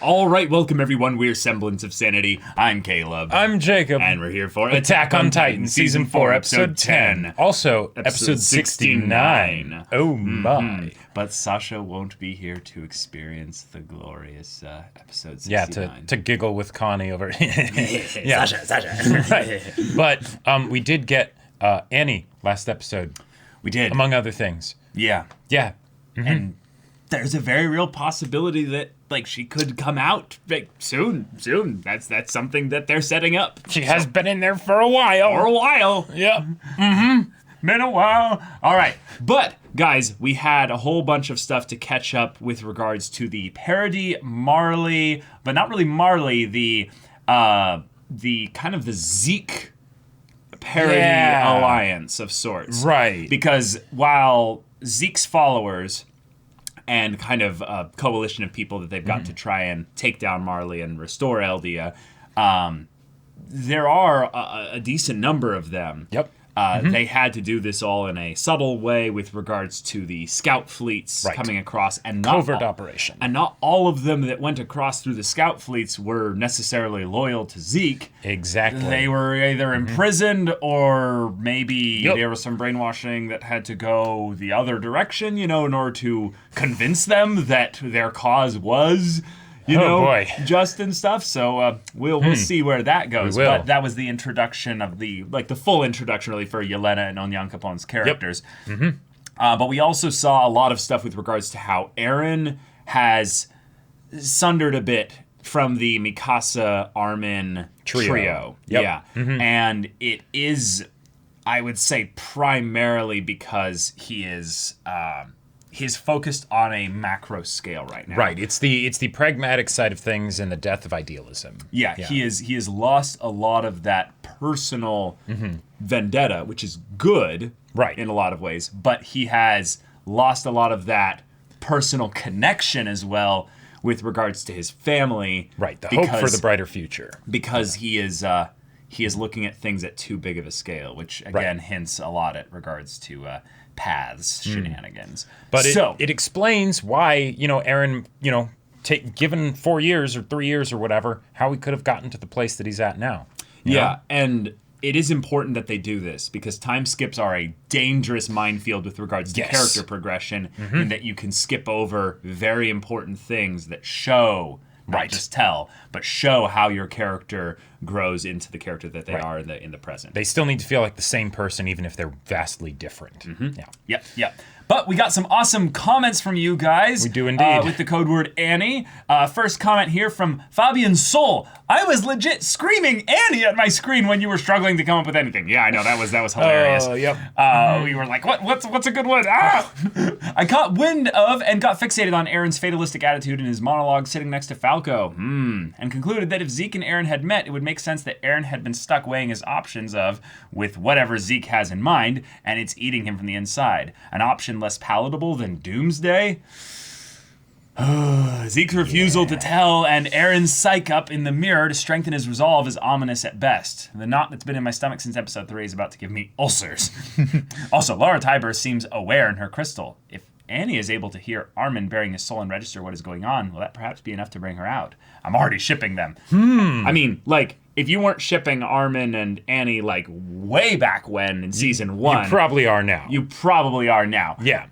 All right, welcome everyone. We're Semblance of Sanity. I'm Caleb. I'm Jacob. And we're here for Attack on Titan, Season 4, Episode 10. Also, Episode 69. Oh my. But Sasha won't be here to experience the glorious Episode 69. Yeah, to giggle with Connie over yeah. Sasha. Right. But we did get Annie last episode. We did. Among other things. Yeah. Yeah. Mm-hmm. And there's a very real possibility that she could come out soon. That's something that they're setting up. She has been in there for a while. Yep. Been a while. All right. But guys, we had a whole bunch of stuff to catch up with regards to the Parody Marley, but not really Marley, the kind of the Zeke Parody alliance of sorts. Right. Because while Zeke's followers and kind of a coalition of people that they've got to try and take down Marley and restore Eldia, there are a decent number of them. Yep. They had to do this all in a subtle way with regards to the scout fleets coming across. And covert operation. And not all of them that went across through the scout fleets were necessarily loyal to Zeke. Exactly. They were either imprisoned or maybe there was some brainwashing that had to go the other direction, in order to convince them that their cause was... just and stuff. So we'll see where that goes. But that was the introduction of the full introduction really for Yelena and Onyankapon's characters. Yep. But we also saw a lot of stuff with regards to how Eren has sundered a bit from the Mikasa Armin trio. Yep. Yeah. And it is, I would say, primarily because he is he's focused on a macro scale right now. Right. It's the pragmatic side of things and the death of idealism. Yeah. He has lost a lot of that personal vendetta, which is good in a lot of ways, but he has lost a lot of that personal connection as well with regards to his family. Right. The hope for the brighter future. Because he is looking at things at too big of a scale, which again hints a lot at regards to paths shenanigans. But it explains why, Eren, given 4 years or 3 years or whatever, how he could have gotten to the place that he's at now. Yeah, and it is important that they do this because time skips are a dangerous minefield with regards to character progression, in that you can skip over very important things that show, not just tell, but show how your character grows into the character that they are in the present. They still need to feel like the same person, even if they're vastly different. Yep. But we got some awesome comments from you guys. We do indeed. With the code word Annie. First comment here from Fabian Soul. I was legit screaming Annie at my screen when you were struggling to come up with anything. Yeah, I know, that was hilarious. We were like, what's a good one? I caught wind of and got fixated on Eren's fatalistic attitude in his monologue sitting next to Falco. And concluded that if Zeke and Eren had met, it would make sense that Eren had been stuck weighing his options with whatever Zeke has in mind, and it's eating him from the inside. An option less palatable than Doomsday? Zeke's refusal to tell and Eren's psych up in the mirror to strengthen his resolve is ominous at best. The knot that's been in my stomach since episode 3 is about to give me ulcers. Also, Laura Tiber seems aware in her crystal. If Annie is able to hear Armin bearing his soul and register what is going on, will that perhaps be enough to bring her out? I'm already shipping them. I mean, if you weren't shipping Armin and Annie way back when in season 1, you probably are now. Yeah.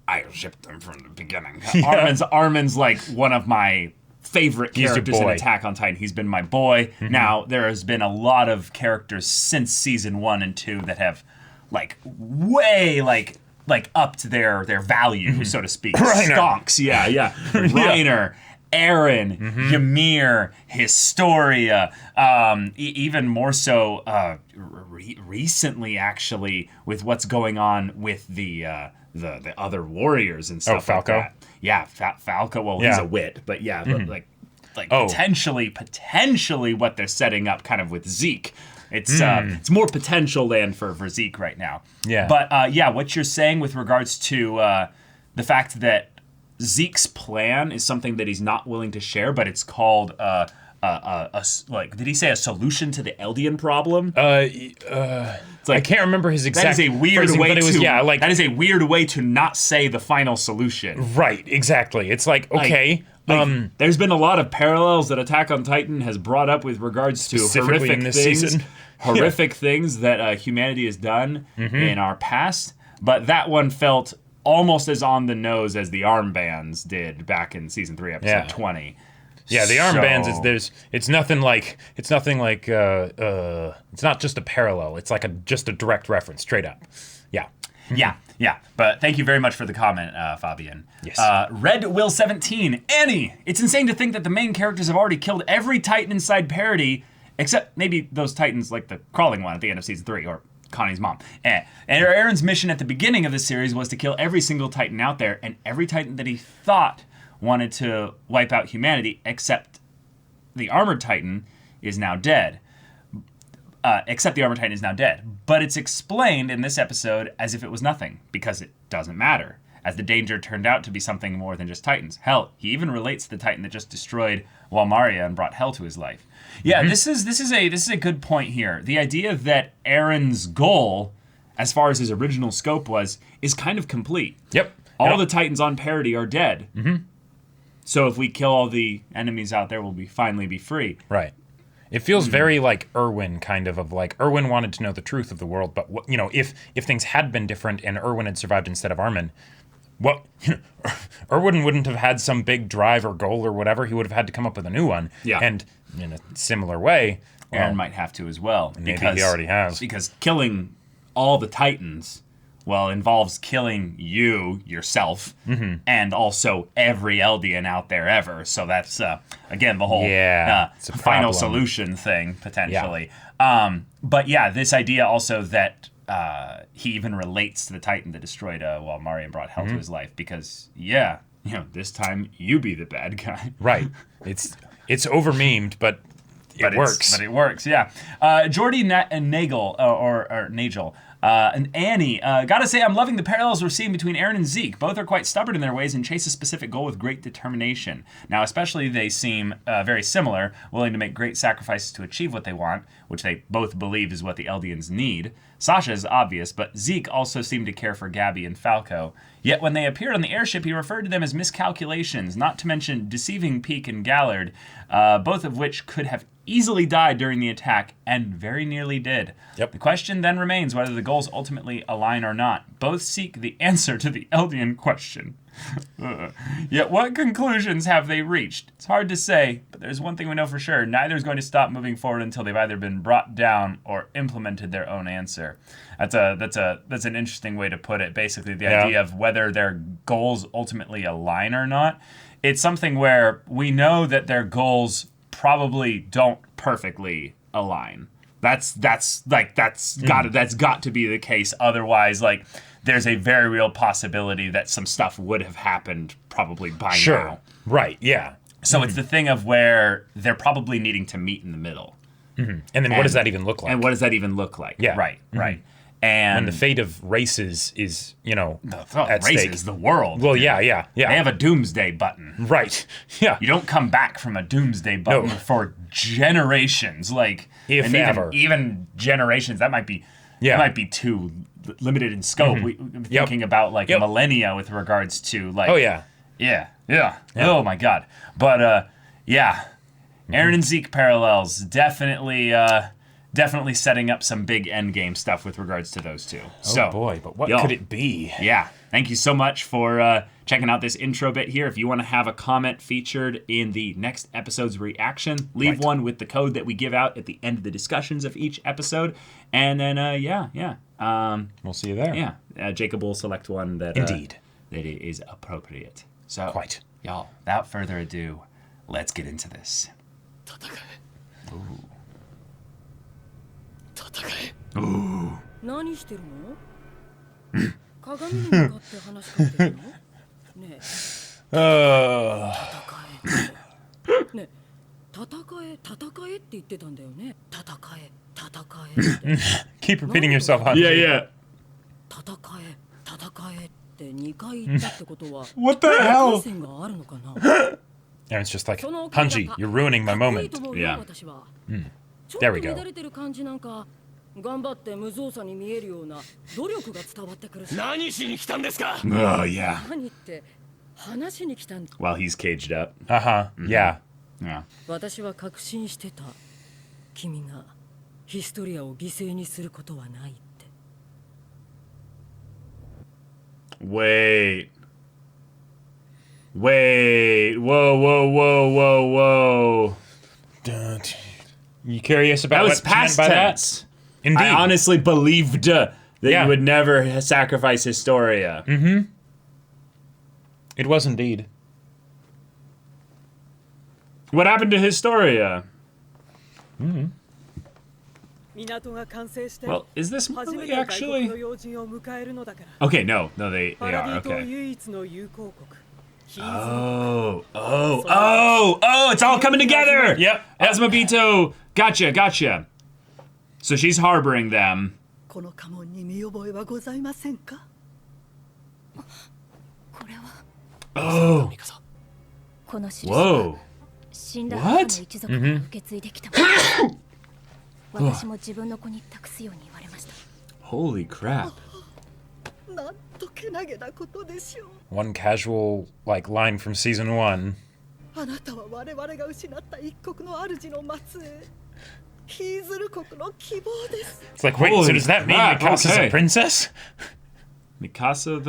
I shipped them from the beginning. Armin's one of my favorite characters in Attack on Titan. He's been my boy. Now there has been a lot of characters since season 1 and 2 that have way upped their value, so to speak. Stonks, yeah. Reiner. Eren, Ymir, Historia, even more so recently, actually, with what's going on with the other warriors and stuff Falco? like that. Yeah, Falco. Well, he's a wit, but potentially what they're setting up kind of with Zeke. It's more potential than for Zeke right now. Yeah. But what you're saying with regards to the fact that Zeke's plan is something that he's not willing to share, but it's called did he say a solution to the Eldian problem? I can't remember his exact. That is a weird phrasing, way but it was, that is a weird way to not say the final solution. Right, exactly. It's okay, Like, there's been a lot of parallels that Attack on Titan has brought up with regards to horrific things, things that humanity has done in our past. But that one felt almost as on the nose as the armbands did back in season 3, episode 20. Yeah, the armbands it's not just a parallel. It's like just a direct reference, straight up. Yeah. Yeah. But thank you very much for the comment, Fabian. Yes. Red Will 17, Annie. It's insane to think that the main characters have already killed every Titan inside Parody, except maybe those Titans like the crawling one at the end of season 3, or Connie's mom. And Eren's mission at the beginning of the series was to kill every single Titan out there, and every Titan that he thought wanted to wipe out humanity, except the Armored Titan is now dead. But it's explained in this episode as if it was nothing, because it doesn't matter, as the danger turned out to be something more than just Titans. Hell, he even relates to the Titan that just destroyed Walmaria and brought hell to his life. Yeah, this is a good point here. The idea that Eren's goal, as far as his original scope was, is kind of complete. Yep. All the Titans on Parody are dead. So if we kill all the enemies out there, we'll finally be free. Right. It feels very like Erwin, kind of like Erwin wanted to know the truth of the world, but if things had been different and Erwin had survived instead of Armin, Erwin wouldn't have had some big drive or goal or whatever. He would have had to come up with a new one. Yeah. And in a similar way, Eren might have to as well. Maybe he already has. Because killing all the Titans, involves killing yourself, and also every Eldian out there ever. So that's, again, the whole final solution thing, potentially. Yeah. But yeah, this idea also that he even relates to the Titan that destroyed Walmaria and brought hell to his life, because, this time you be the bad guy. Right. It's over-memed, but it works. But it works, yeah. Jordy Nagel, or Nagel, and Annie, gotta say, I'm loving the parallels we're seeing between Eren and Zeke. Both are quite stubborn in their ways and chase a specific goal with great determination. Now, especially they seem very similar, willing to make great sacrifices to achieve what they want, which they both believe is what the Eldians need. Sasha is obvious, but Zeke also seemed to care for Gabby and Falco. Yet when they appeared on the airship, he referred to them as miscalculations, not to mention deceiving Peak and Gallard, both of which could have easily died during the attack, and very nearly did. Yep. The question then remains whether the goals ultimately align or not. Both seek the answer to the Eldian question. Yet what conclusions have they reached? It's hard to say, but there's one thing we know for sure. Neither is going to stop moving forward until they've either been brought down or implemented their own answer. That's an interesting way to put it. Basically, the idea of whether their goals ultimately align or not. It's something where we know that their goals probably don't perfectly align. That's got to be the case. Otherwise, there's a very real possibility that some stuff would have happened probably by now. Right, yeah. So it's the thing of where they're probably needing to meet in the middle. And then what does that even look like? And what does that even look like? Yeah. Right. And when the fate of races is, at stake. Races, the world. Well, yeah. They have a doomsday button. Right. Yeah. You don't come back from a doomsday button for generations. If ever. Even generations, that might be too limited in scope. I'm thinking about millennia with regards to Yeah. Oh my God. But Eren and Zeke parallels definitely setting up some big endgame stuff with regards to those two. Oh boy, but what could it be? Yeah. Thank you so much for checking out this intro bit here. If you want to have a comment featured in the next episode's reaction, leave one with the code that we give out at the end of the discussions of each episode. And then, we'll see you there. Yeah. Jacob will select one that Indeed. That is appropriate. So, Quite. Y'all, without further ado, let's get into this. Ooh. 何してるの鏡に向かって話しかけてるのねえねえ戦えって言ってたんだよね戦え Keep repeating yourself, Hanji. Yeah. 戦えって2回言ったってことは What the hell? 線があるのかな Aaron's just like, Hanji, you're ruining my moment. Yeah. There we go. 乱れてる感じなんか頑張って無造作に見えるような努力が伝わってくるし何しに来たんですか Oh, yeah. 何って話に来たんだ。 While he's caged up. Yeah. Yeah. 私は確信してた。君がヒストリアを犠牲にすることはないって。 Wait. Whoa, whoa, whoa, whoa, whoa. You curious about That was what she meant past by tense. that? Indeed. I honestly believed that Yeah. you would never sacrifice Historia. It was indeed. What happened to Historia? 港が完成して Well, is this 初め movie て外国 actually? の要人を迎えるのだから。 Okay, no, they パラデ are ィ島 okay. 唯一の友好国。 Oh, it's all coming together. Yep. Azumabito, gotcha. So she's harboring them. この家紋に見覚えはございませんか？これは Oh, この印 whoa. 死んだ What? 母の一族が受け継いできたもの。私も自分の子に託すように言われました。 Holy crap. なんとけなげなことでしょう。 One casual line from season 1. あなたは我々が失った一国の主の末裔。ヒーズル国の希望です。 It's like, wait, so Holy does that mean crap, Mikasa's okay. a princess? Mikasa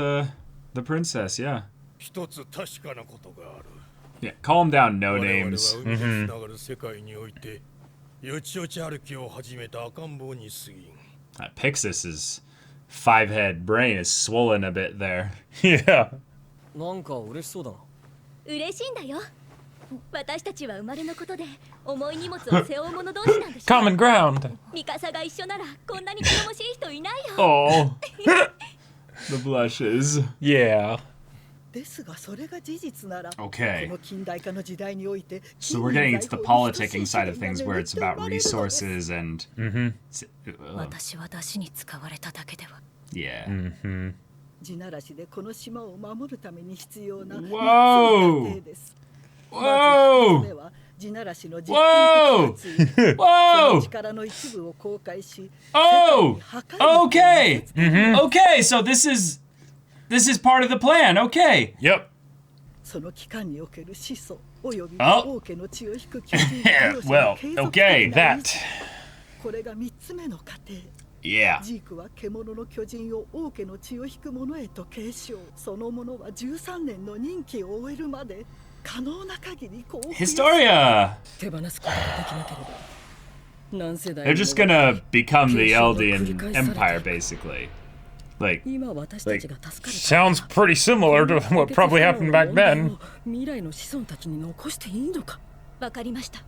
the princess, yeah. 一つ確かなことがある。 Yeah, calm down, no 我々は names. 海につながる世界において、よちよち歩きを始めた赤ん坊に過ぎん。 Pixis's 5-head brain is swollen a bit there. Yeah. なんか嬉しそうだな。嬉しいんだよ。私たちは生まれのことで重い荷物を背負う者同士なんでしょ。 Common ground. ミカサが一緒ならこんなに頼もしい人いないよ。 Oh. The blushes. Yeah. ですがそれが事実なら、 Okay. この近代化の時代において、 So we're getting into the politicking side of things where it's about resources and 私は出汁に使われただけでは。 yeah. 地ならしでこの島を守るために必要な Whoa! 3つの過程です。 Whoa! まず一つ目は地ならしの実験的活用。その Whoa! 力の一部を公開し、 Oh! 世界に破壊 Okay. Okay, so this is part of the plan. Okay. Yep. その期間における始祖および Oh. 王家の血を引く巨人 Well, okay, that. これが3つ目の過程。 Yeah. ジークは獣の巨人を王家の血を引く者へと継承。その者は13年の任期を終えるまで可能な限り幸福を Historia. 手放すことができなければ。何世代 They're も just gonna become the 継承が繰り Eldian 返されていく。 Empire, basically. Like, 今私たちが助かる。 Sounds pretty similar to what probably happened back then. 未来の子孫たちに残していいのか。わかりました。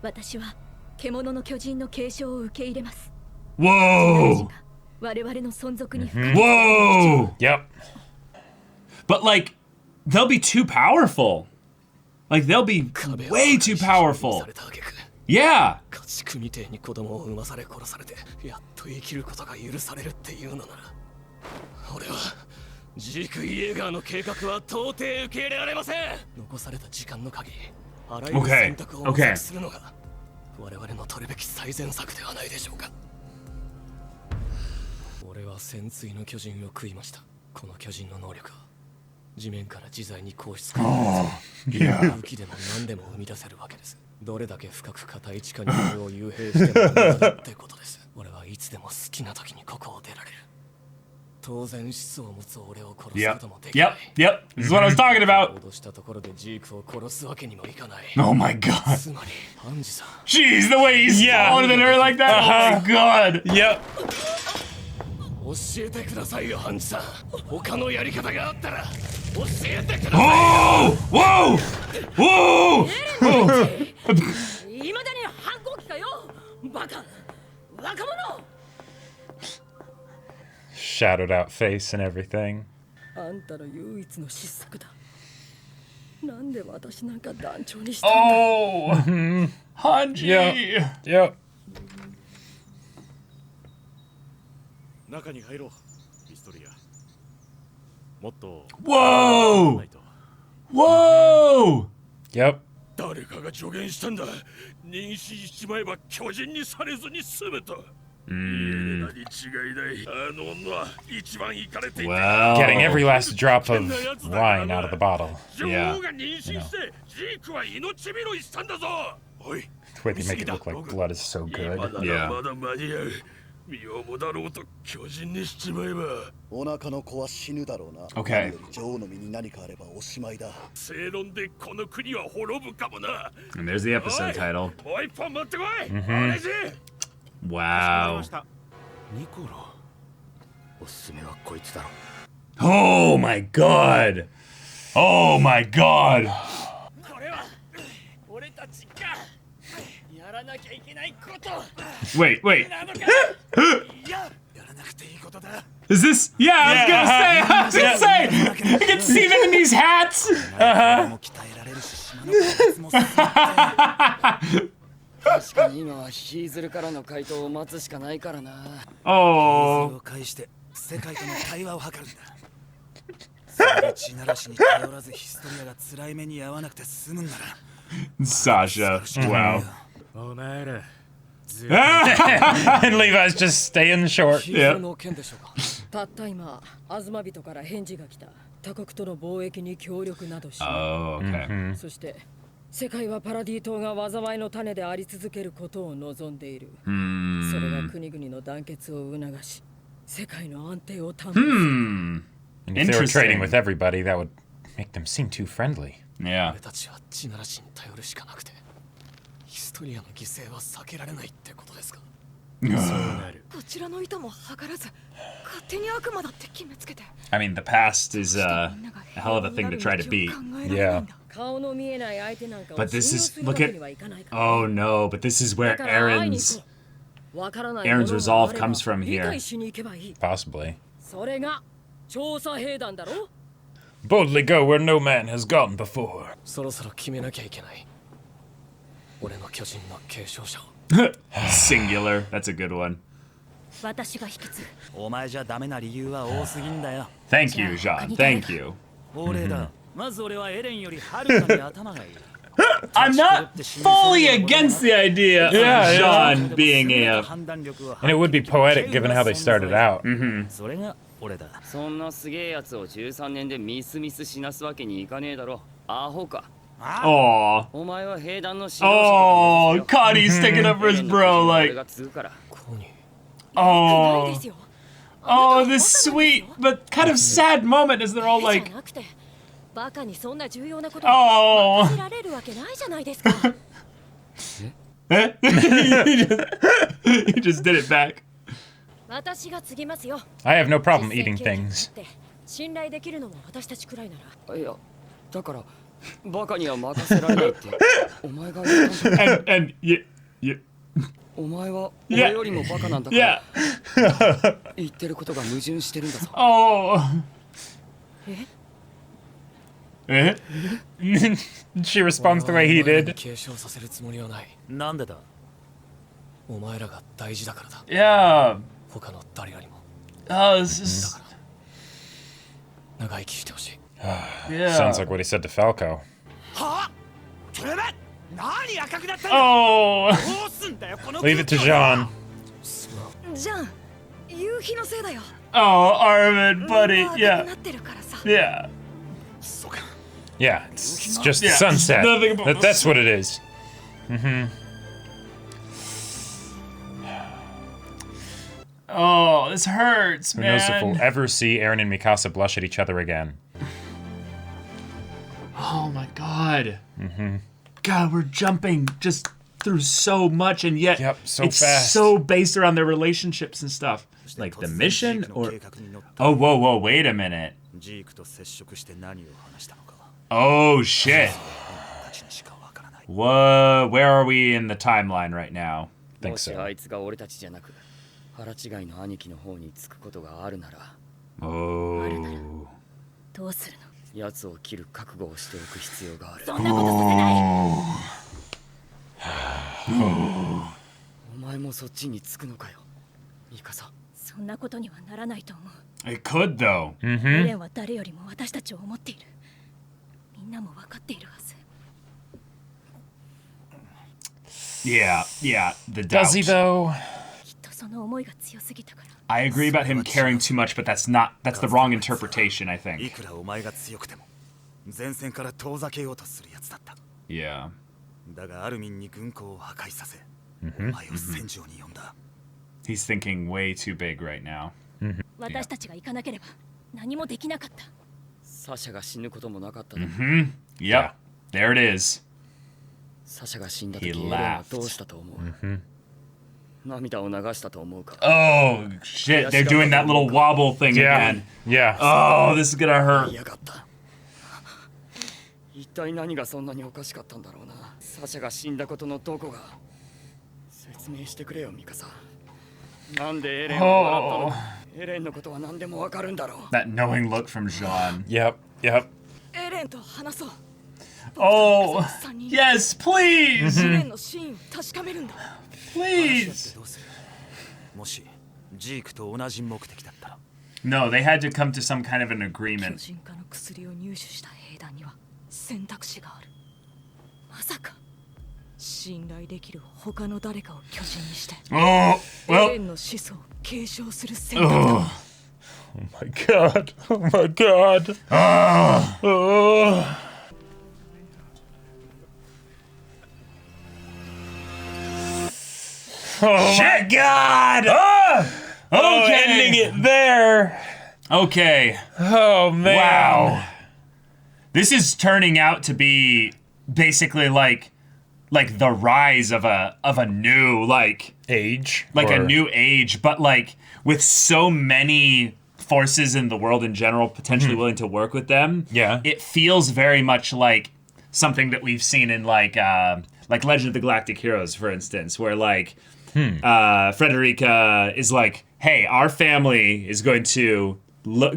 私は獣の巨人の継承を受け入れます。 whoa! 我々の存続に Whoa! Yep. But like, they'll be too powerful. Like, they'll be way too powerful. Yeah. 家畜みてえに子供を産まされ殺されてやっと生きることが許されるっていうのなら俺はジーク・イエーガーの計画は到底受け入れられません。残された時間の限りあらゆる選択を模索するのが我々の取るべき最善策ではないでしょうか。俺は潜水の巨人を食いました。この巨人の能力は地面から自在に硬質化武器でも何でも生み出せるわけです。どれだけ深く硬い地下に俺を幽閉しても無駄だってことです。俺はいつでも好きな時にここを出られる。当然質を持つ俺を殺すこともできない。Yep. This is what I was talking about. 脅したところでジークを殺すわけにもいかない。 Oh my god. つまりハンジさん。 Jeez, the way he's smaller than her like that. Oh my god. Yep. 教えてくださいよハンジさん。他のやり方があったら教えてください。 Whoa! Whoa! Whoa! いまだに反抗期かよ。バカ。若者。 Shadowed out face and everything. あんたの唯一の失策だ。なんで私なんか団長にしたんだ。 Oh! Hanji! Yep. 中に入ろう、ヒストリア。もっと Whoa! Whoa! Yep. 誰かが助言したんだ。妊娠しちまえば巨人にされずに済むと。Well, Getting every last drop of wine out of the bottle. yeah. The way they make it look like blood is so good. Yeah. お腹の子は死ぬだろうな。 Okay. 何より女王の身に何かあればおしまいだ。 And there's the episode title. もう一本持ってこい。 Wow. ニコロ。おすすめはこいつだろ。 Oh my god. Oh my god. これは俺たちがやらなきゃいけないこと Wait, wait. なのか。いや、やらなくていいことだ。 Is this? Yeah, I was gonna say. I can see them in these hats. も鍛えられるし、島の開発も進むって。確かに今はヒーズルからの回答を待つしかないからな。 Oh. それを介して世界との対話を図るんだ。それで地ならしに頼らずヒストリアが辛い目に遭わなくて済むんなら。 Sasha. Wow. お前ら。 And Levi's just staying short. ヒーズルの件でしょうか。たった今アズマビトから返事が来た。他国との貿易に協力などし、 Oh, okay. そして世界はパラディ島が災いの種であり続けることを望んでいる。それが国々の団結を促し、世界の安定を担保する。 Hmm. And if they were Interesting. trading with everybody, that would make them seem too friendly. Yeah. 俺たちは地ならしに頼るしかなくて、ヒストリアの犠牲は避けられないってことですか。こちらの意図も図らず、勝手に悪魔だって決めつけて。 I mean, the past is a hell of a thing to try to beat. Yeah. 顔の見えない相手なんかを But this 信用 is する look わけ at. にはいかないからね。 Oh no! But this is where だから会いに Eren's 行こう。わからない Eren's もの resolve があれば comes from 理 here. 解しに行けばいい。 Possibly. それが調査兵団だろ。 Boldly go where no man has gone before. そろそろ決めなきゃいけない。俺の巨人の継承者を。 Singular. That's a good one. 私が引き継ぐ。お前じゃダメな理由は多すぎんだよ。 Thank you, Jean. Thank you. 法令だ。まず俺はエレンよりはるかに頭がいい。 I'm not fully against the idea of Jean being a. And it would be poetic given how they started out. それが俺だ。そんなすげえやつを13年でミス死なすわけにいかねえだろ。アホか。 Aw. お前は兵団の指導者 Oh, Connie's sticking up for his bro. 俺 Like, が継ぐから。 oh, ないですよ。 oh, this sweet but kind of sad moment as they're all じ like, ゃなくて、バカにそんな重要なこと oh. 知られるわけないじゃないですか。 he just did it back. 私が継ぎますよ。 I have no problem eating things. 信頼できるのも私たちくらいなら。いや、だからバカには任せられないってお前が言ったんだ。 And you. お前は俺よりもバカなんだか Yeah. ら言ってることが矛盾してるんだぞ。 Oh. え？ She responds the way he お前らに did. 継承させるつもりはない。なんでだ。お前らが大事だからだ。 Yeah. 他の誰よりも Oh, this is. 長生きしてほしい。 Yeah. Sounds like what he said to Falco. はあ？てめえ何赤くなったんだ。 Oh. どうすんだよこの。 Leave it to Jean. じゃん。夕日のせいだよ。 Oh, Armin, buddy. 赤く Yeah. なってるからさ。 Yeah. Yeah, it's just Yeah, sunset. nothing but- That's what it is. Oh, this hurts, Who man. knows if we'll ever see Eren and Mikasa blush at each other again. Oh my god. God, we're jumping just through so much, and yet Yep, so it's fast. so based around their relationships and stuff. Like the mission, or oh, whoa, wait a minute. ジークと接触して何を話したのか。 Oh shit. たちにしかわからない。 What? Where are we in the timeline right now? Think もし so. あいつが俺たちじゃなく腹違いの兄貴の方につくことがあるなら Oh. どうするの？奴を切る覚悟をしておく必要がある。そんなことさせない。お前もそっちにつくのかよ、ミカサ。そんなことにはならないと思う。 It could though. エレンは誰よりも私たちを思っている。みんなも分かっているはず。 Yeah. The doubt. Does he though? きっとその思いいが強すぎたから。 I agree about him caring too much, but that's the wrong interpretation, I い think. くらお前が強くても前線から遠ざけようとするやつだった。 Yeah. だがアルミンに軍港を破壊させ、お前を戦場に呼んだ。 He's thinking way too big right now. 私たちが行かなければ何もできなかった。サシャが死ぬこともなかっただろ。 Yep. There it is. サシャが死んだ時 He エレンは laughed. どうしたと思う？涙を流したと思うか？ Oh, shit. They're doing that little wobble thing again. Yeah. Oh, this is gonna hurt. 嫌がった。一体何がそんなにおかしかったんだろうな。サシャが死んだことのどこが。説明してくれよ、ミカサ。なんでエレンを笑ったの？エレンのことは何でもわかるんだろう。 That knowing look from Jean. Yep. Yep. エレンと話そう。 Oh, yes, please. エレンの真意を確かめるんだ。 Please. どうする？もしジークと同じ目的だったら。 No, they had to come to some kind of an 巨 agreement. 人化の薬を入手した兵団には選択肢がある。まさか信頼できる他の誰かを巨人にして Oh, エ well. レンの始祖を継承する選択だ。 Oh. Oh my god. Oh my god. Oh. Oh my god! Oh, Okay. ending it there. Okay. Oh man. Wow. This is turning out to be basically like the rise of a new Age. a or- new age, but like with so many forces in the world in general potentially willing to work with them. Yeah. It feels very much like something that we've seen in like Legend of the Galactic Heroes, for instance, where like Frederica is like, hey, our family is going to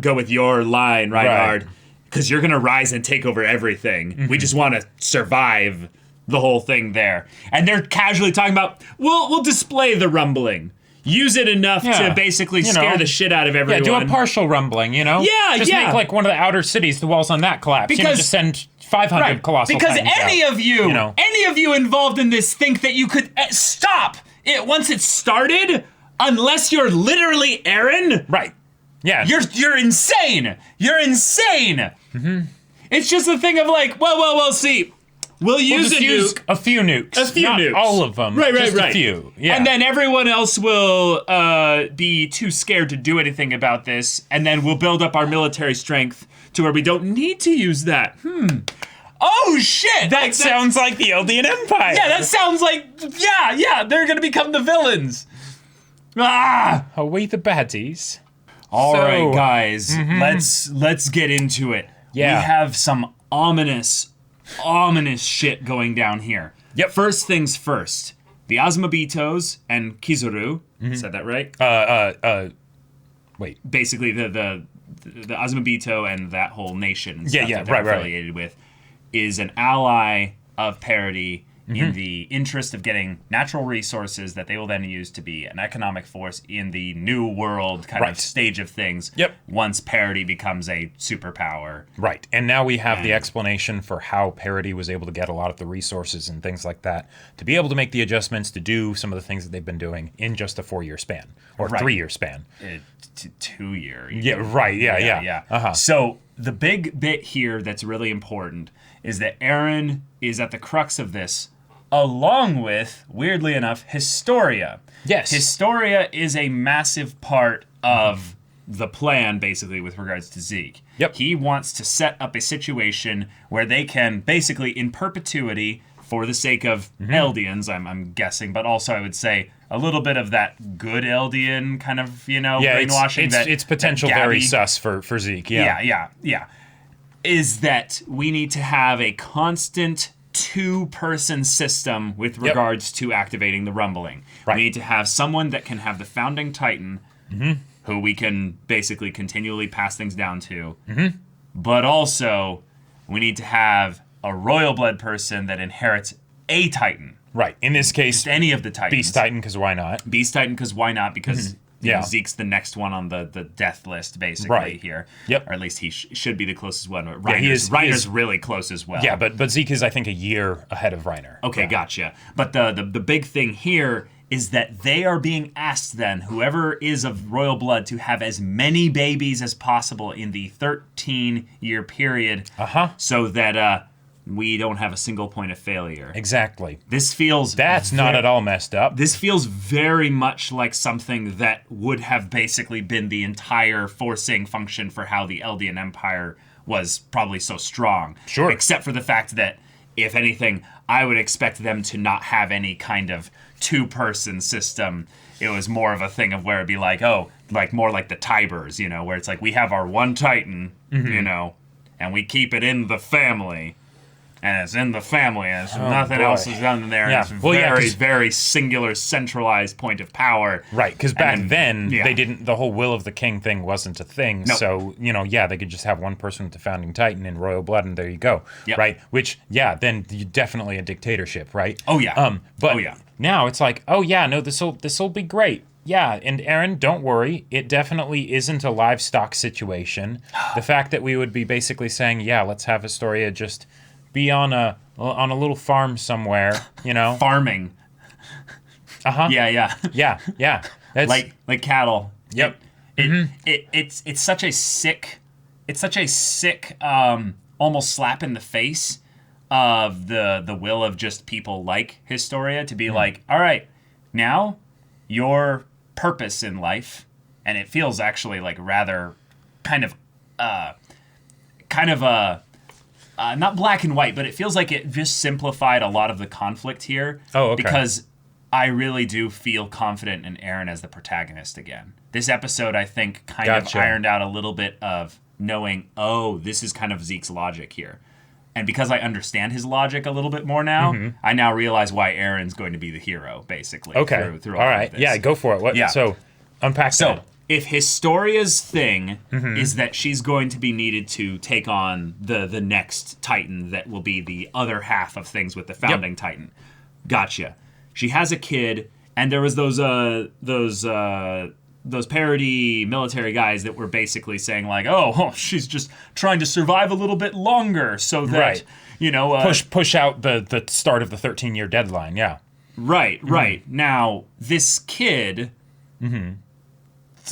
go with your line, Reinhard, because you're going to rise and take over everything. We just want to survive the whole thing there. And they're casually talking about, we'll display the rumbling. Use it enough to basically scare the shit out of everyone. Yeah, do a partial rumbling, you know? Yeah, just yeah. make like one of the outer cities, the walls on that collapse. You know, Because- just send 500 colossal because titans any out, of you, know? any of you involved in this think that you could stop it once it started, unless you're literally Eren. Right. Yeah. You're insane. You're insane. It's just a thing of like, well, see, we'll use just a use nuke. a few nukes. A few not nukes. all of them. Right, just right. a few. Yeah. And then everyone else will be too scared to do anything about this, and then we'll build up our military strength to where we don't need to use that. Oh shit! that sounds like the Eldian Empire. Yeah, that sounds like they're gonna become the villains. Ah! Away the baddies. All So- right, guys, let's get into it. Yeah. We have some ominous shit going down here. Yep. First things first. The Azumabitos and Kizaru, said that right? Wait. Basically, the Azumabito and that whole nation and stuff Yeah, that they're right. affiliated with is an ally of Parody in the interest of getting natural resources that they will then use to be an economic force in the new world kind of stage of things. Yep. Once Parody becomes a superpower. Right. And now we have the explanation for how Parody was able to get a lot of the resources and things like that to be able to make the adjustments to do some of the things that they've been doing in just a 4-year span or 3-year span. 2-year. Yeah, right. Yeah. So the big bit here that's really important is that Eren is at the crux of this, along with, weirdly enough, Historia. Yes. Historia is a massive part of the plan, basically, with regards to Zeke. Yep. He wants to set up a situation where they can, basically, in perpetuity, for the sake of Eldians, I'm guessing, but also I would say a little bit of that good Eldian kind of, brainwashing. It's potential that very Gabby- sus for Zeke. Yeah. Is that we need to have a constant 2-person system with regards to activating the rumbling. Right. We need to have someone that can have the founding titan, who we can basically continually pass things down to. But also, we need to have a royal blood person that inherits a titan. Right. In this case, Just any of the titans. Beast Titan, because why not? Beast Titan, because why not? Because you know, Yeah. Zeke's the next one on the death list, basically, Right. here. Yep. Or at least he should be the closest one. But Yeah, he is- Reiner's really close as well. Yeah, but Zeke is, I think, a year ahead of Reiner. Okay, gotcha. But the big thing here is that they are being asked then, whoever is of royal blood, to have as many babies as possible in the 13-year period so that we don't have a single point of failure. Exactly. This feels... That's not at all messed up. This feels very much like something that would have basically been the entire forcing function for how the Eldian Empire was probably so strong. Sure. Except for the fact that, if anything, I would expect them to not have any kind of two-person system. It was more of a thing of where it'd be like, more like the Tibers, where it's like, we have our one Titan, and we keep it in the family. And it's in the family, and nothing else is done in there. Yeah. And it's very singular, centralized point of power. Right, because back then, they didn't. The whole will of the king thing wasn't a thing. Nope. So, they could just have one person with the founding titan in royal blood, and there you go. Yep. Right? Which, then you definitely a dictatorship, right? Oh, yeah. But now it's like, this'll be great. Yeah, and Eren, don't worry. It definitely isn't a livestock situation. The fact that we would be basically saying, let's have Historia just... be on a little farm somewhere, Farming. Yeah. Yeah. That's, like cattle. Yep. It's such a sick, almost slap in the face of the will of just people like Historia to be like, all right, now your purpose in life, and it feels actually like rather kind of not black and white, but it feels like it just simplified a lot of the conflict here. Oh, okay. Because I really do feel confident in Eren as the protagonist again. This episode, I think, kind of ironed out a little bit of knowing, this is kind of Zeke's logic here. And because I understand his logic a little bit more now, I now realize why Eren's going to be the hero, basically. Okay. Through all right. Yeah, go for it. So, unpack that. If Historia's thing is that she's going to be needed to take on the next Titan that will be the other half of things with the founding Titan. Gotcha. She has a kid, and there was those parody military guys that were basically saying like, she's just trying to survive a little bit longer so that, push out the start of the 13-year deadline, yeah. Right. Now, this kid...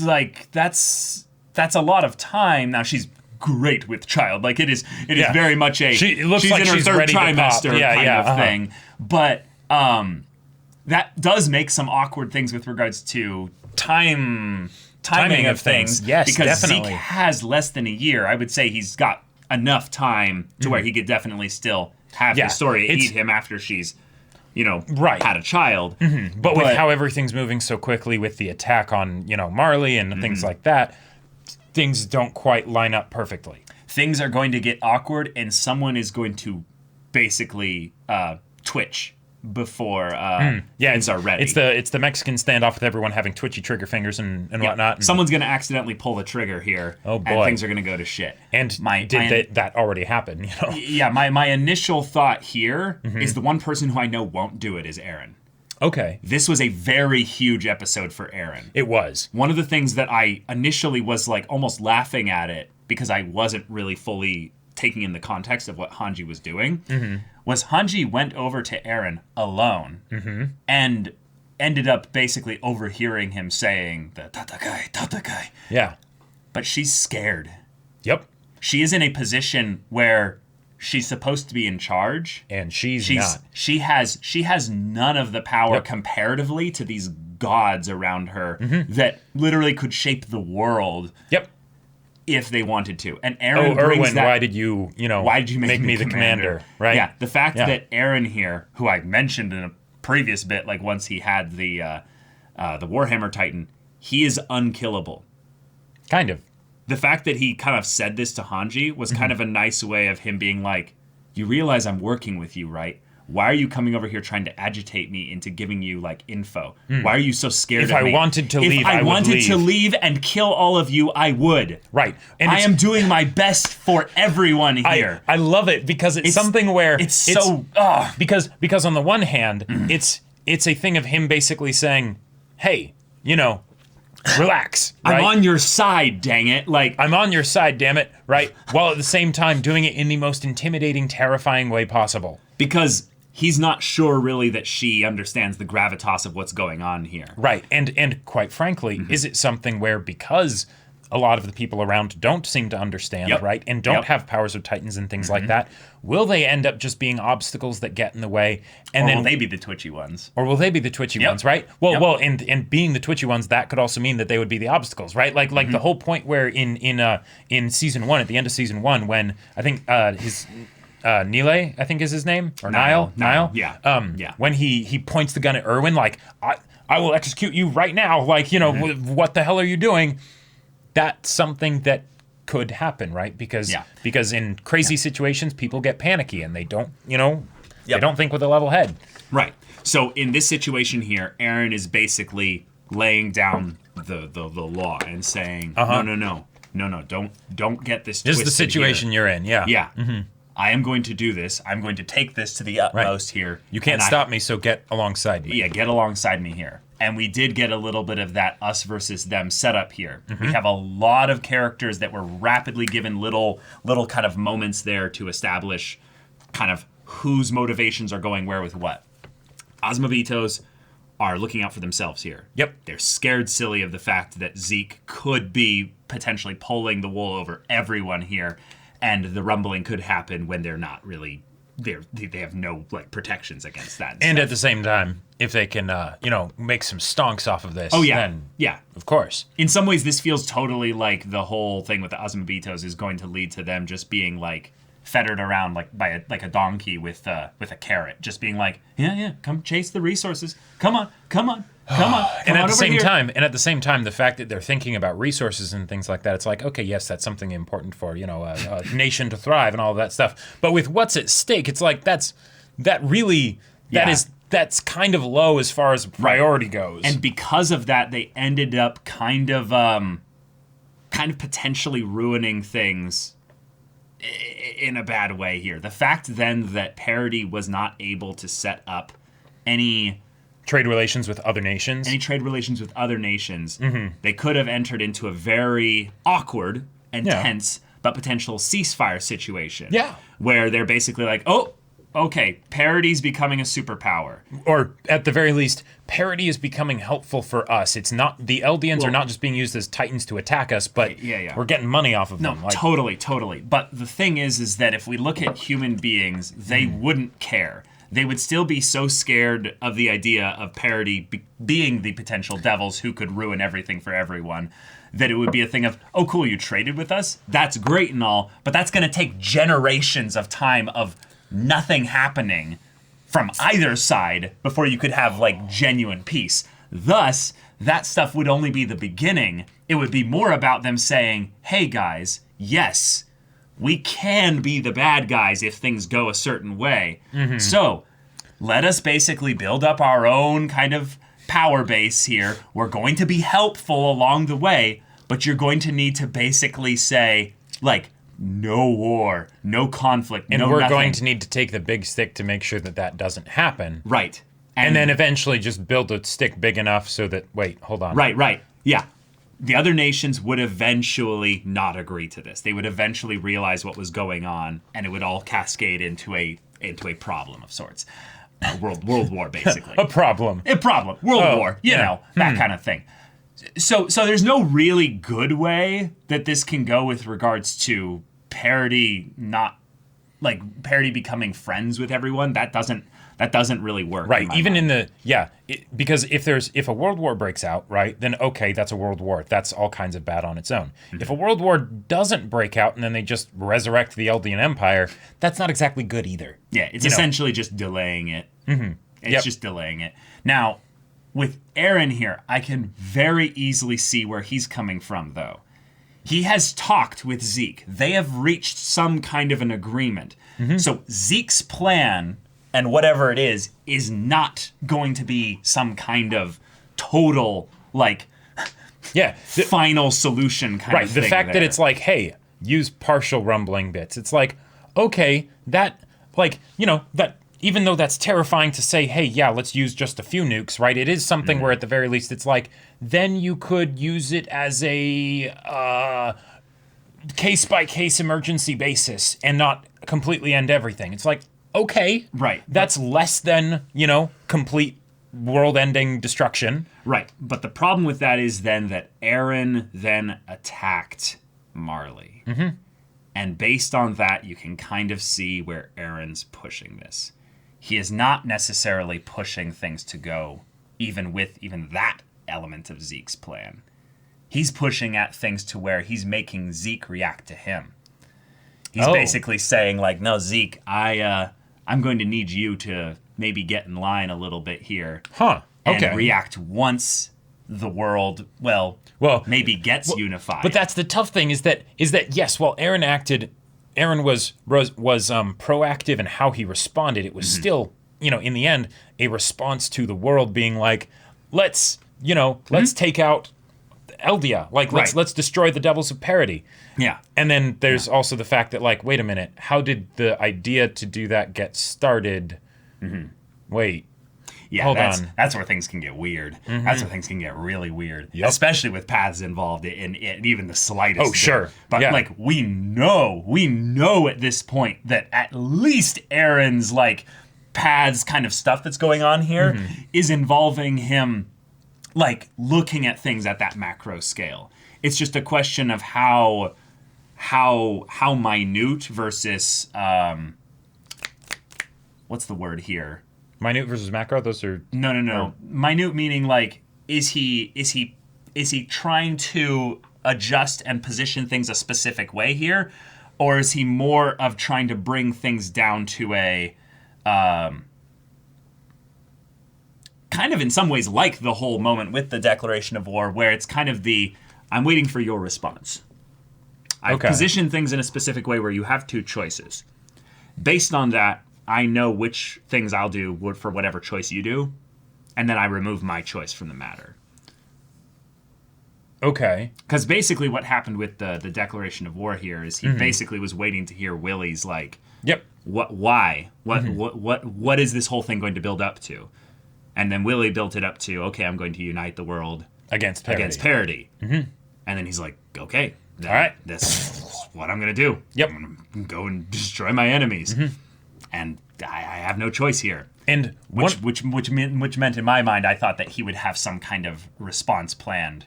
like that's a lot of time. Now she's great with child. Like it is very much a it looks she's like in her she's third ready trimester to pop. kind of thing. But that does make some awkward things with regards to timing of things. Yes, because definitely. Zeke has less than a year. I would say he's got enough time to where he could definitely still have Historia eat him after she's had a child. But with how everything's moving so quickly with the attack on, Marley and things like that, things don't quite line up perfectly. Things are going to get awkward, and someone is going to basically twitch before things are ready. It's the Mexican standoff with everyone having twitchy trigger fingers and whatnot. And someone's going to accidentally pull the trigger here, and things are going to go to shit. And that already happen? Yeah, my initial thought here is the one person who I know won't do it is Eren. Okay. This was a very huge episode for Eren. It was. One of the things that I initially was like almost laughing at it because I wasn't really fully taking in the context of what Hanji was doing, was Hanji went over to Eren alone and ended up basically overhearing him saying the tatakai. Yeah. But she's scared. Yep. She is in a position where she's supposed to be in charge. And she's not. She has none of the power comparatively to these gods around her that literally could shape the world. Yep. If they wanted to. And Eren brings Erwin, that... why did you make me the commander? Right? Yeah, the fact that Eren here, who I mentioned in a previous bit, like once he had the Warhammer Titan, he is unkillable. Kind of. The fact that he kind of said this to Hanji was kind of a nice way of him being like, you realize I'm working with you, right? Why are you coming over here trying to agitate me into giving you, like, info? Why are you so scared of me? If I wanted to leave, I would leave. If I wanted to leave and kill all of you, I would. Right. And I am doing my best for everyone here. I love it because it's something where... Because on the one hand, it's a thing of him basically saying, hey, relax. Right? I'm on your side, dang it. Like, I'm on your side, damn it. Right? While at the same time doing it in the most intimidating, terrifying way possible. Because he's not sure really that she understands the gravitas of what's going on here. Right. And quite frankly, is it something where because a lot of the people around don't seem to understand, right, and don't have powers of Titans and things like that, will they end up just being obstacles that get in the way? And then will they be the twitchy ones? Or will they be the twitchy ones, right? Well, and being the twitchy ones, that could also mean that they would be the obstacles, right? Like the whole point where in season 1, at the end of season 1, when I think his Nile, I think is his name, or Nile. Yeah. When he points the gun at Erwin, like I will execute you right now. Like, you know, what the hell are you doing? That's something that could happen, right? Because in crazy situations, people get panicky and they don't, they don't think with a level head. Right. So in this situation here, Eren is basically laying down the law and saying, no, don't get this twisted. This is the situation you're in, yeah. Yeah. I am going to do this. I'm going to take this to the utmost here. You can't stop me, so get alongside me. Yeah, get alongside me here. And we did get a little bit of that us versus them setup here. We have a lot of characters that were rapidly given little kind of moments there to establish kind of whose motivations are going where with what. Azumabitos are looking out for themselves here. Yep. They're scared silly of the fact that Zeke could be potentially pulling the wool over everyone here, and the rumbling could happen when they're not really... They have no protections against that. And at the same time, if they can, make some stonks off of this, then of course. In some ways, this feels totally like the whole thing with the Azumabitos is going to lead to them just being fettered around by a donkey with a carrot, just being like, come chase the resources, come on. And at the same time, the fact that they're thinking about resources and things like that, it's like, okay, yes, that's something important for a nation to thrive and all of that stuff. But with what's at stake, it's like that's kind of low as far as priority goes. And because of that, they ended up kind of potentially ruining things in a bad way here. The fact then that Parody was not able to set up any trade relations with other nations. They could have entered into a very awkward and tense but potential ceasefire situation. Yeah. Where they're basically like, oh, okay, Parody's becoming a superpower. Or at the very least, Parody is becoming helpful for us. It's not, the Eldians are not just being used as Titans to attack us, but we're getting money off of them. No, totally. But the thing is that if we look at human beings, they wouldn't care. They would still be so scared of the idea of Parody being the potential devils who could ruin everything for everyone, that it would be a thing of, oh, cool, you traded with us? That's great and all, but that's going to take generations of time of nothing happening from either side before you could have, genuine peace. Thus, that stuff would only be the beginning. It would be more about them saying, hey, guys, yes, we can be the bad guys if things go a certain way. So let us basically build up our own kind of power base here. We're going to be helpful along the way, but you're going to need to basically say, no war, no conflict, and we're going to need to take the big stick to make sure that doesn't happen. Right. And then eventually just build a stick big enough so that, wait, hold on. Right. Yeah. The other nations would eventually not agree to this. They would eventually realize what was going on, and it would all cascade into a problem of sorts. World war, basically. A problem. World war, that kind of thing. So there's no really good way that this can go with regards to Parody Parody becoming friends with everyone. That doesn't really work. Right. Even mind. Because if a world war breaks out, right, then okay, that's a world war. That's all kinds of bad on its own. If a world war doesn't break out and then they just resurrect the Eldian Empire, that's not exactly good either. Yeah, it's essentially just delaying it. It's just delaying it. Now, with Eren here, I can very easily see where he's coming from, though. He has talked with Zeke. They have reached some kind of an agreement. So Zeke's plan, and whatever it is not going to be some kind of total, final solution kind of thing. Right, the fact that it's like, hey, use partial rumbling bits. It's like, okay, that, that... Even though that's terrifying to say, hey, yeah, let's use just a few nukes, right? It is something where at the very least it's like, then you could use it as a case-by-case emergency basis and not completely end everything. It's like, okay. Right. That's less than, complete world-ending destruction. Right. But the problem with that is then that Eren then attacked Marley. Mm-hmm. And based on that, you can kind of see where Eren's pushing this. He is not necessarily pushing things to go even with even that element of Zeke's plan. He's pushing at things to where he's making Zeke react to him. He's basically saying, like, no, Zeke, I'm going to need you to maybe get in line a little bit here. Huh. Okay. And react once the world, maybe gets unified. But that's the tough thing is that yes, while Eren was proactive in how he responded, it was still, in the end, a response to the world being like, let's take out Eldia. Like, let's destroy the Devils of Parody. Yeah. And then there's also the fact that, like, wait a minute, how did the idea to do that get started? Wait. Yeah, hold on. That's where things can get weird. That's where things can get really weird, especially with paths involved in even the slightest. Oh, sure. But like we know at this point that at least Eren's like paths kind of stuff that's going on here is involving him like looking at things at that macro scale. It's just a question of how minute versus what's the word here? Minute versus macro, those are no. Minute meaning like is he trying to adjust and position things a specific way here, or is he more of trying to bring things down to a kind of in some ways like the whole moment with the declaration of war, where it's kind of I'm waiting for your response. I've positioned things in a specific way where you have two choices. Based on that, I know which things I'll do for whatever choice you do, and then I remove my choice from the matter. Okay. Because basically what happened with the declaration of war here is he basically was waiting to hear Willie's like, why? What is this whole thing going to build up to? And then Willie built it up to, okay, I'm going to unite the world against Parody. And then he's like, okay, all right, this is what I'm going to do. Yep. I'm going to go and destroy my enemies. And I have no choice here. And which meant in my mind, I thought that he would have some kind of response planned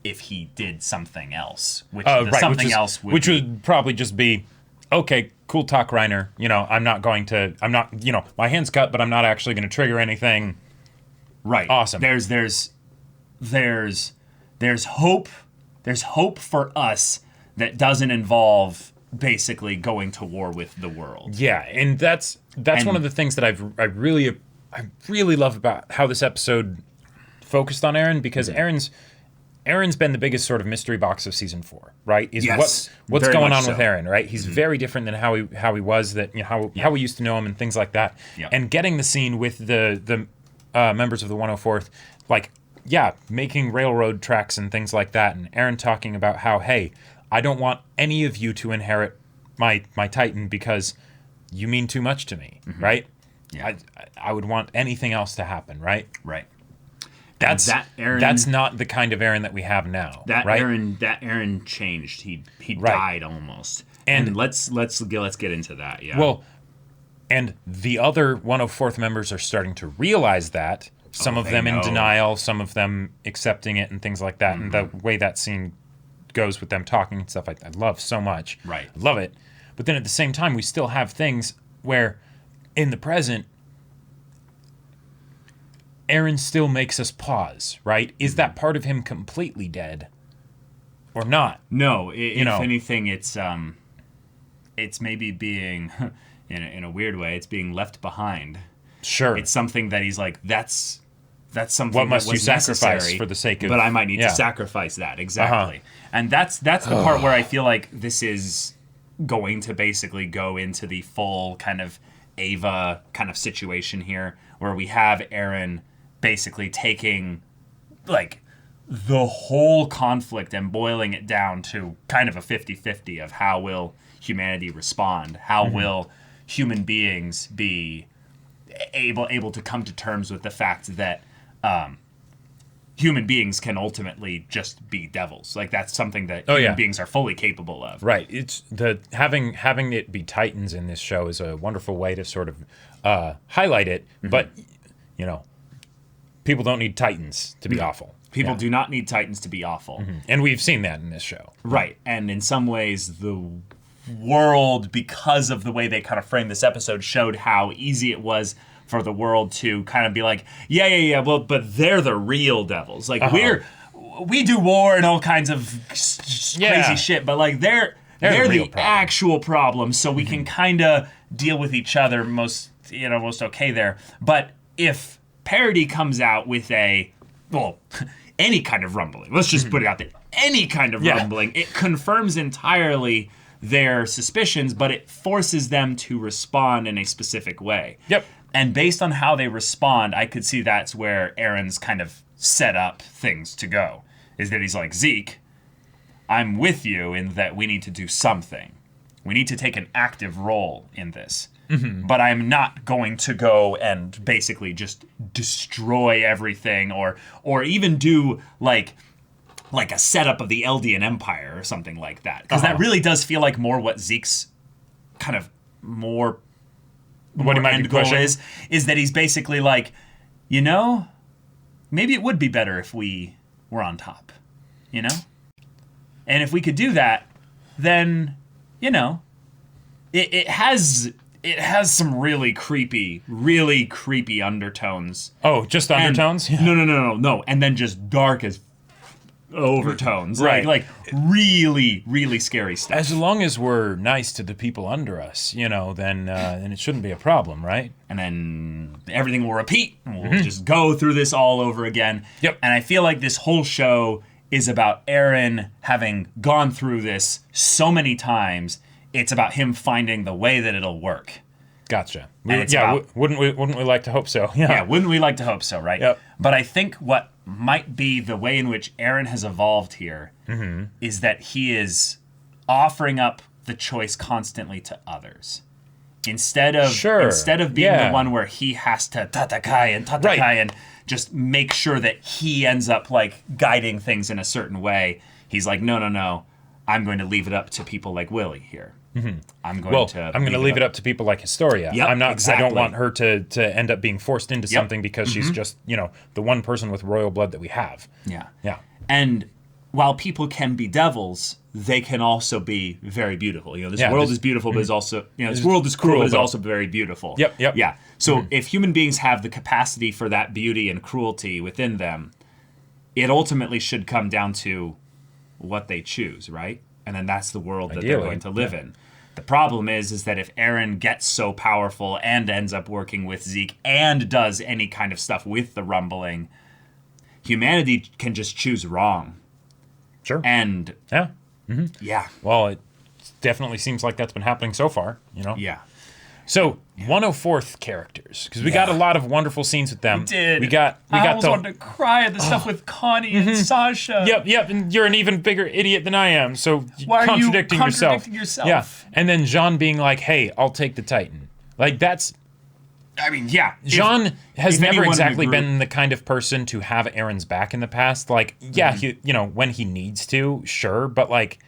if he did something else. Which would probably just be, okay, cool talk, Reiner. My hand's cut, but I'm not actually going to trigger anything. Right. Awesome. There's hope. There's hope for us that doesn't involve basically going to war with the world. Yeah, and that's one of the things that I really love about how this episode focused on Eren, because Eren's been the biggest sort of mystery box of season 4, right? What's going on with Eren, right? He's very different than how he was, how we used to know him and things like that. Yep. And getting the scene with the members of the 104th, like, making railroad tracks and things like that, and Eren talking about how, hey, I don't want any of you to inherit my Titan because you mean too much to me, right? Yeah. I would want anything else to happen, right? Right. That's not the kind of Eren that we have now. Right? Eren changed. He died almost. And let's get into that. Yeah. Well, and the other 104th members are starting to realize that. Some of them in denial, some of them accepting it, and things like that. And the way that scene goes with them talking and stuff, I love so much. Right. I love it. But then at the same time, we still have things where, in the present, Eren still makes us pause, right? Is that part of him completely dead, or not? No. If anything, it's maybe being, in a weird way, it's being left behind. Sure. It's something that he's like, that's something what must that was you sacrifice necessary for the sake of, but I might need to sacrifice that. Exactly. And that's the part where I feel like this is going to basically go into the full kind of Ava kind of situation here, where we have Eren basically taking like the whole conflict and boiling it down to kind of a 50-50 of how will humanity respond, how will human beings be able to come to terms with the fact that human beings can ultimately just be devils. Like that's something that Oh, human yeah. beings are fully capable of. Right. It's having it be Titans in this show is a wonderful way to sort of highlight it. But you know, people don't need Titans to be awful. People do not need Titans to be awful. And we've seen that in this show. Right. And in some ways, the world, because of the way they kind of framed this episode, showed how easy it was for the world to kind of be like, yeah, well, but they're the real devils. Like, we do war and all kinds of crazy shit, but like, they're the actual problem, so we can kind of deal with each other most okay there. But if Parody comes out with any kind of rumbling, let's just put it out there, any kind of rumbling, it confirms entirely their suspicions, but it forces them to respond in a specific way. Yep. And based on how they respond, I could see that's where Eren's kind of set up things to go. Is that he's like, Zeke, I'm with you in that we need to do something. We need to take an active role in this. But I'm not going to go and basically just destroy everything or even do like a setup of the Eldian Empire or something like that. Because that really does feel like more what Zeke's kind of more What he might end be goal pushing is that he's basically like, you know, maybe it would be better if we were on top, you know? And if we could do that, then, you know, it has some really creepy undertones. Oh, just undertones? No. And then just dark as overtones. Right. Like really, really scary stuff. As long as we're nice to the people under us, you know, then it shouldn't be a problem, right? And then everything will repeat, and we'll just go through this all over again. Yep. And I feel like this whole show is about Eren having gone through this so many times. It's about him finding the way that it'll work. Gotcha. Wouldn't we like to hope so? Yeah, wouldn't we like to hope so, right? Yep. But I think what might be the way in which Eren has evolved here is that he is offering up the choice constantly to others. Instead of being the one where he has to tatakai and just make sure that he ends up like guiding things in a certain way, he's like, no, I'm going to leave it up to people like Willie here. I'm going to leave it up to people like Historia. Yep, I'm not. exactly. I don't want her to end up being forced into something because she's just, you know, the one person with royal blood that we have. Yeah. And while people can be devils, they can also be very beautiful. You know, this world is beautiful, but is also, you know, this world is cruel, but is also very beautiful. Yep. Yeah. So if human beings have the capacity for that beauty and cruelty within them, it ultimately should come down to what they choose, right? And then that's the world that they're going to live in. The problem is that if Eren gets so powerful and ends up working with Zeke and does any kind of stuff with the rumbling, humanity can just choose wrong. Sure. And yeah. Well, it definitely seems like that's been happening so far, you know? Yeah. So, 104th characters, because we got a lot of wonderful scenes with them. We did. We got I almost wanted to cry at the stuff with Connie and Sasha. Yep, and you're an even bigger idiot than I am, so Why are you contradicting yourself. Yeah, and then Jean being like, hey, I'll take the Titan. Like, that's... I mean, yeah. Jean has never exactly been the kind of person to have Eren's back in the past. Like, he, you know, when he needs to, sure, but like...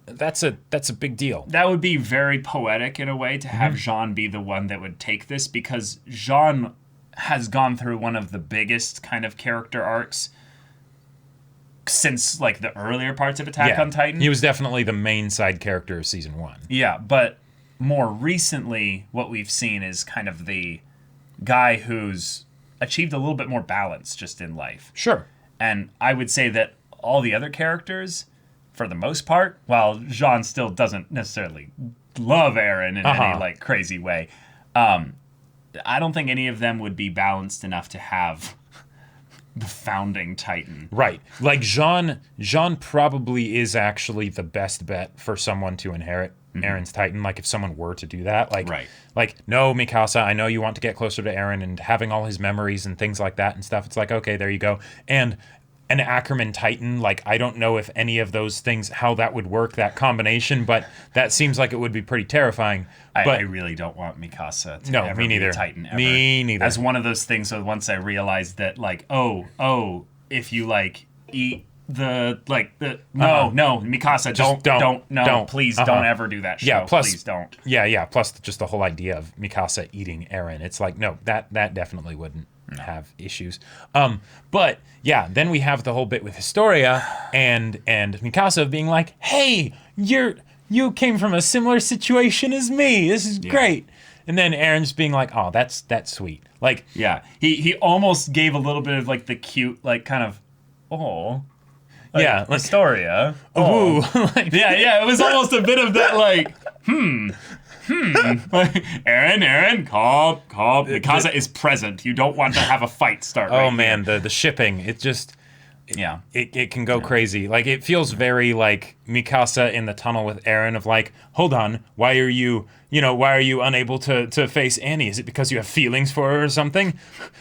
That's a big deal. That would be very poetic in a way to have Jean be the one that would take this, because Jean has gone through one of the biggest kind of character arcs since like the earlier parts of Attack on Titan. He was definitely the main side character of season 1. Yeah, but more recently what we've seen is kind of the guy who's achieved a little bit more balance just in life. Sure. And I would say that all the other characters, for the most part, while Jean still doesn't necessarily love Eren in any like crazy way, I don't think any of them would be balanced enough to have the founding Titan. Right. Like Jean probably is actually the best bet for someone to inherit Eren's Titan. Like if someone were to do that, like no, Mikasa, I know you want to get closer to Eren and having all his memories and things like that and stuff. It's like, okay, there you go. And an Ackerman Titan, like I don't know if any of those things, how that would work, that combination, but that seems like it would be pretty terrifying. But I really don't want Mikasa to ever be a Titan ever. Me neither. As one of those things, so once I realized that like, if you like eat no Mikasa, don't please don't ever do that show. Yeah, plus please don't. Yeah, plus just the whole idea of Mikasa eating Eren. It's like, no, that definitely wouldn't have issues. But yeah, then we have the whole bit with Historia and Mikasa being like, "Hey, you came from a similar situation as me. This is great." And then Eren's being like, "Oh, that's sweet." Like, yeah, he almost gave a little bit of like the cute, like kind of, like, yeah, like Historia. Ooh, like, yeah. It was almost a bit of that, like, like, Eren, calm. Mikasa is present. You don't want to have a fight start. Oh man, the shipping. It just. It can go crazy. Like, it feels very like Mikasa in the tunnel with Eren of like, hold on, why are you unable to face Annie? Is it because you have feelings for her or something?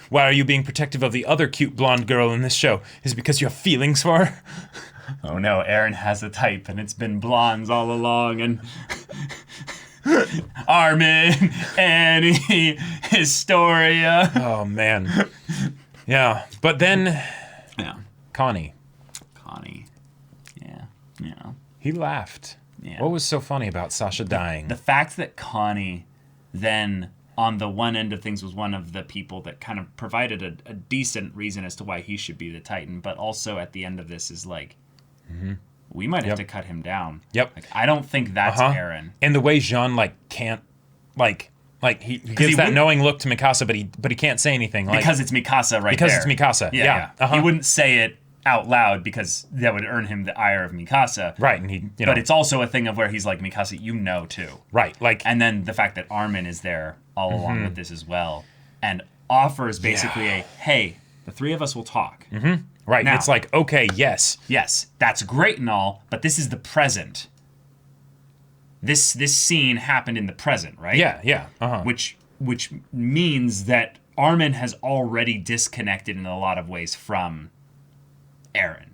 Why are you being protective of the other cute blonde girl in this show? Is it because you have feelings for her? Oh no, Eren has a type and it's been blondes all along, and Armin, Annie, Historia. Oh man. Yeah. But then Connie. Yeah. He laughed. Yeah. What was so funny about Sasha dying? The fact that Connie then, on the one end of things, was one of the people that kind of provided a decent reason as to why he should be the Titan, but also at the end of this is like, we might have to cut him down. Yep. Like, I don't think that's Eren. And the way Jean can't he gives that knowing look to Mikasa, but he can't say anything. Like, because it's Mikasa right because there. Because it's Mikasa. Yeah. He wouldn't say it out loud because that would earn him the ire of Mikasa. Right, and but it's also a thing of where he's like, Mikasa, too. Right, like, and then the fact that Armin is there all along with this as well, and offers basically hey, the three of us will talk. Right, now, it's like, okay, yes, that's great and all, but this is the present. This scene happened in the present, right? Yeah. Which means that Armin has already disconnected in a lot of ways from Eren.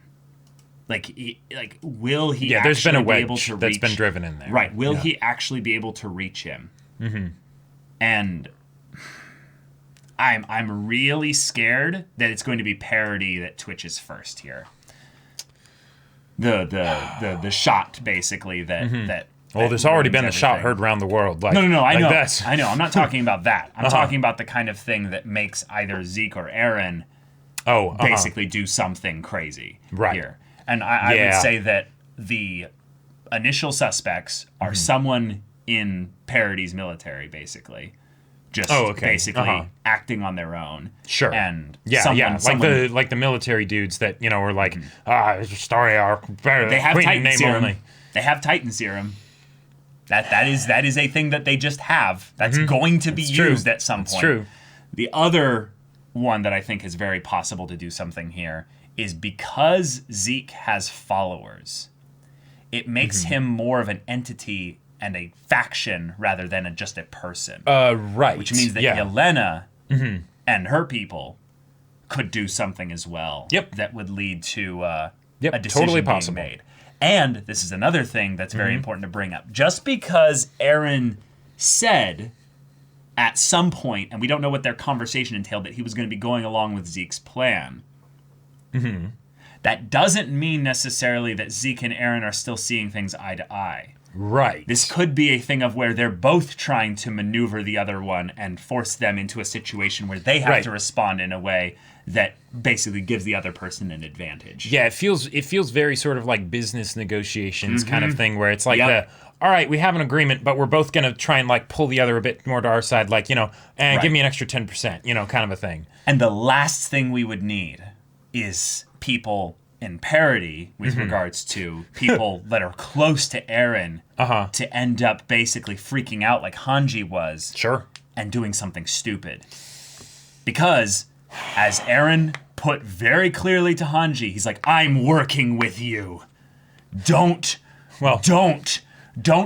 Will he? Yeah, there's been a wedge be able to that's been driven in there. Right? Will he actually be able to reach him? And I'm really scared that it's going to be Parody that twitches first here. The shot basically that. Well, there's already been a shot heard around the world. Like, no, I know. This. I know. I'm not talking about that. I'm talking about the kind of thing that makes either Zeke or Eren basically do something crazy here. And I would say that the initial suspects are someone in Parody's military, basically. Just basically acting on their own. Sure. And someone, like the military dudes that, were like, Historia are better. They have Titan serum. Only. They have Titan serum. That is a thing that they just have. That's going to be used at some point. It's true. The other one that I think is very possible to do something here is because Zeke has followers, it makes him more of an entity and a faction rather than just a person. Right. Which means that Yelena and her people could do something as well. Yep. That would lead to a decision totally being possible. made. And this is another thing that's very important to bring up. Just because Eren said at some point, and we don't know what their conversation entailed, that he was going to be going along with Zeke's plan, that doesn't mean necessarily that Zeke and Eren are still seeing things eye to eye. Right. This could be a thing of where they're both trying to maneuver the other one and force them into a situation where they have to respond in a way that basically gives the other person an advantage. Yeah, it feels very sort of like business negotiations kind of thing where it's like all right, we have an agreement, but we're both going to try and like pull the other a bit more to our side, like, and give me an extra 10%, kind of a thing. And the last thing we would need is people in Parody with regards to people that are close to Eren to end up basically freaking out like Hanji was. Sure. And doing something stupid. Because as Eren put very clearly to Hanji, he's like, I'm working with you. Don't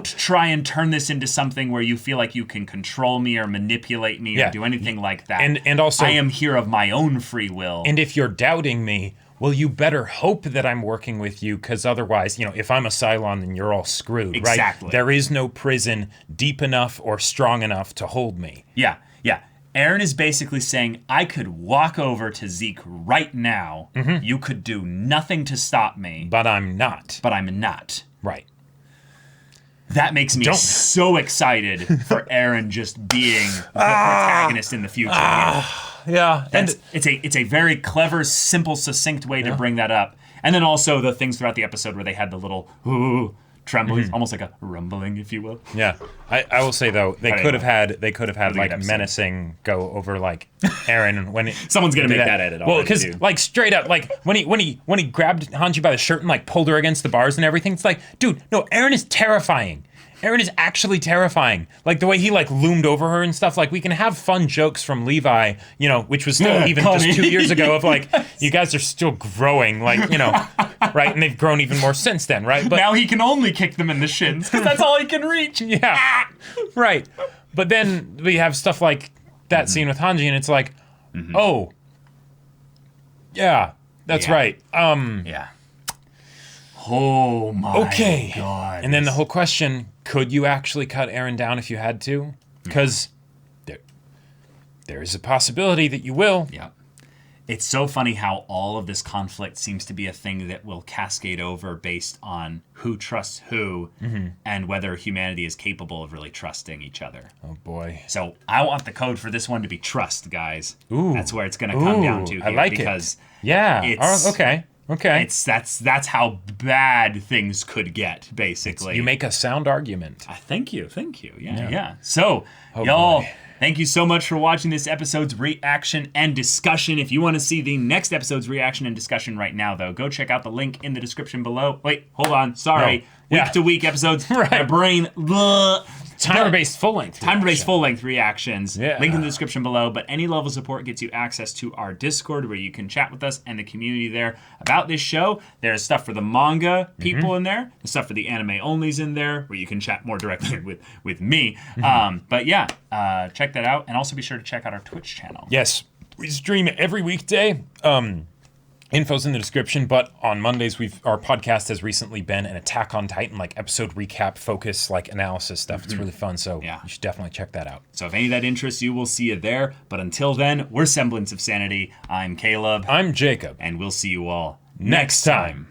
try and turn this into something where you feel like you can control me or manipulate me or do anything like that. And also, I am here of my own free will. And if you're doubting me, well, you better hope that I'm working with you, because otherwise, if I'm a Cylon, then you're all screwed, exactly. Right? There is no prison deep enough or strong enough to hold me. Yeah. Eren is basically saying, I could walk over to Zeke right now. You could do nothing to stop me. But I'm not. But I'm not. Right. That makes me so excited for Eren just being the protagonist in the future. Yeah. And it's a very clever, simple, succinct way to bring that up. And then also the things throughout the episode where they had the little trembling, almost like a rumbling, if you will. Yeah, I will say though, they could have had like menacing go over like Eren when someone's gonna make that edit. Well, because like straight up, like when he grabbed Hanji by the shirt and like pulled her against the bars and everything, it's like, dude, no, Eren is terrifying. Eren is actually terrifying. Like the way he like loomed over her and stuff. Like we can have fun jokes from Levi, you know, which was still even just 2 years ago of like, you guys are still growing, like, you know, right? And they've grown even more since then, right? But now he can only kick them in the shins because that's all he can reach. Yeah, right. But then we have stuff like that scene with Hanji, and it's like, oh, yeah, that's right. Yeah. Oh my God. And then the whole question, could you actually cut Eren down if you had to? Because there is a possibility that you will. Yeah. It's so funny how all of this conflict seems to be a thing that will cascade over based on who trusts who and whether humanity is capable of really trusting each other. Oh boy. So I want the code for this one to be trust, guys. Ooh. That's where it's going to come down to here. I like because it. Yeah. It's, okay. That's how bad things could get, basically. You make a sound argument. Thank you. Yeah. So, y'all, thank you so much for watching this episode's reaction and discussion. If you want to see the next episode's reaction and discussion right now, though, go check out the link in the description below. Wait, hold on. Sorry. No. Week-to-week episodes. Right. My brain. Timer-based full-length. Timer-based full-length reactions. Yeah. Link in the description below. But any level of support gets you access to our Discord where you can chat with us and the community there about this show. There's stuff for the manga people in there. There's stuff for the anime-onlys in there where you can chat more directly with me. But yeah, check that out. And also be sure to check out our Twitch channel. Yes. We stream every weekday. Info's in the description, but on Mondays our podcast has recently been an Attack on Titan, like episode recap, focus, like analysis stuff. It's really fun, so you should definitely check that out. So if any of that interests you, we'll see you there. But until then, we're Semblance of Sanity. I'm Caleb. I'm Jacob. And we'll see you all next time.